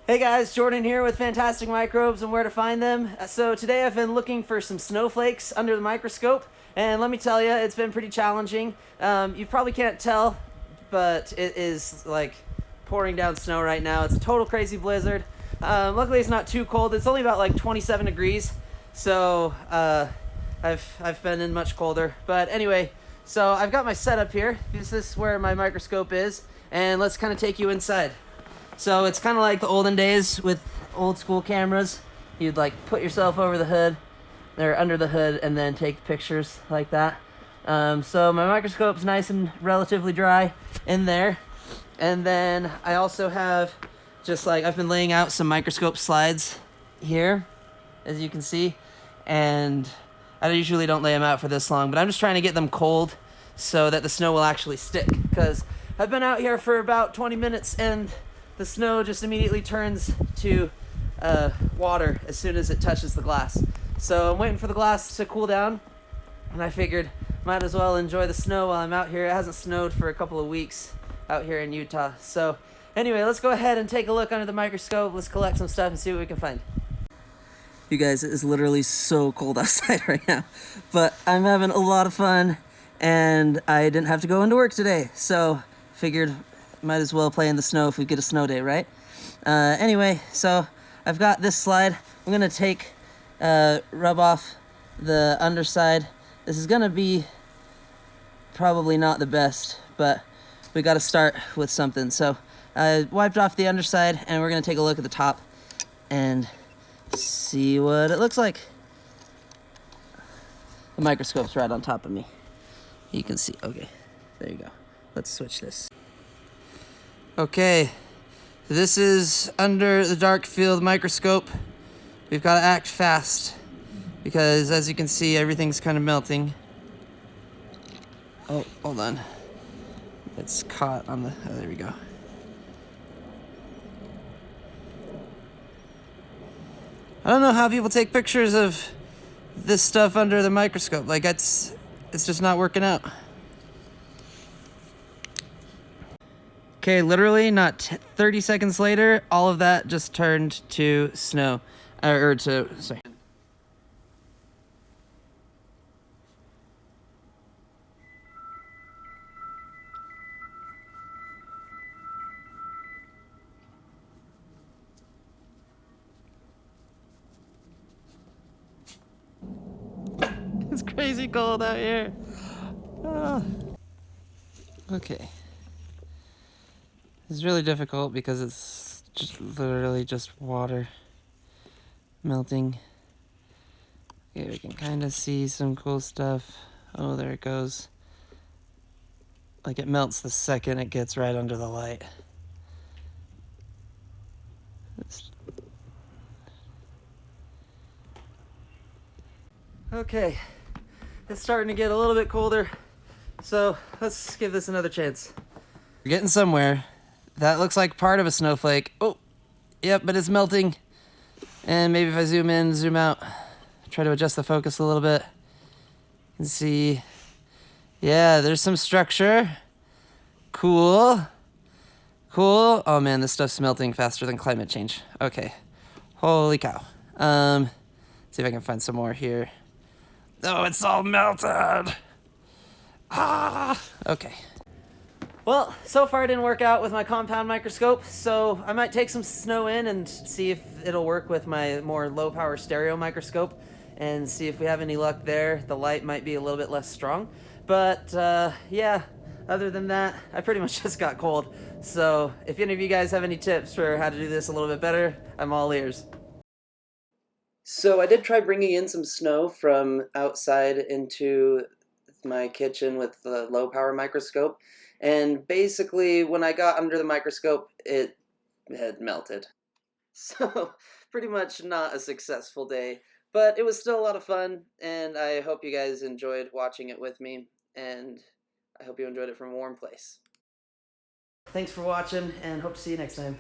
Hey guys, Jordan here with Fantastic Microbes and where to find them. So today I've been looking for some snowflakes under the microscope, and let me tell you, it's been pretty challenging. You probably can't tell, but it is like pouring down snow right now. It's a total crazy blizzard. Luckily it's not too cold. It's only about like 27 degrees, so I've been in much colder. But anyway, so I've got my setup here. This is where my microscope is, and let's kind of take you inside. So it's kind of like the olden days with old school cameras. You'd like put yourself over the hood or under the hood and then take pictures like that. So my microscope's nice and relatively dry in there. And then I also have just like, I've been laying out some microscope slides here, as you can see. And I usually don't lay them out for this long, but I'm just trying to get them cold so that the snow will actually stick. Because I've been out here for about 20 minutes and the snow just immediately turns to water as soon as it touches the glass. So I'm waiting for the glass to cool down, and I figured might as well enjoy the snow while I'm out here. It hasn't snowed for a couple of weeks out here in Utah. So anyway, let's go ahead and take a look under the microscope. Let's collect some stuff and see what we can find. You guys, it is literally so cold outside right now, but I'm having a lot of fun, and I didn't have to go into work today, so figured might as well play in the snow if we get a snow day, right? Anyway, so I've got this slide. I'm gonna rub off the underside. This is gonna be probably not the best, but we gotta start with something. So I wiped off the underside, and we're gonna take a look at the top and see what it looks like. The microscope's right on top of me. You can see, okay, there you go. Let's switch this. Okay, this is under the dark field microscope. We've got to act fast because, as you can see, everything's kind of melting. Oh, hold on. It's caught on the, oh, there we go. I don't know how people take pictures of this stuff under the microscope. Like, it's just not working out. Okay, literally not 30 seconds later, all of that just turned to snow. Sorry. It's crazy cold out here. Ah. Okay. It's really difficult because it's just literally just water melting. Okay, we can kind of see some cool stuff. Oh, there it goes. Like it melts the second it gets right under the light. Okay, it's starting to get a little bit colder, so let's give this another chance. We're getting somewhere. That looks like part of a snowflake. Oh, yep, but it's melting. And maybe if I zoom in, zoom out, try to adjust the focus a little bit, you can see, yeah, there's some structure. Cool. Cool. Oh man, this stuff's melting faster than climate change. Okay. Holy cow. See if I can find some more here. Oh, it's all melted. Ah, okay. Well, so far it didn't work out with my compound microscope, so I might take some snow in and see if it'll work with my more low-power stereo microscope and see if we have any luck there. The light might be a little bit less strong, but yeah, other than that, I pretty much just got cold. So if any of you guys have any tips for how to do this a little bit better, I'm all ears. So I did try bringing in some snow from outside into my kitchen with the low-power microscope. And basically, when I got under the microscope, it had melted. So, pretty much not a successful day. But it was still a lot of fun, and I hope you guys enjoyed watching it with me, and I hope you enjoyed it from a warm place. Thanks for watching, and hope to see you next time.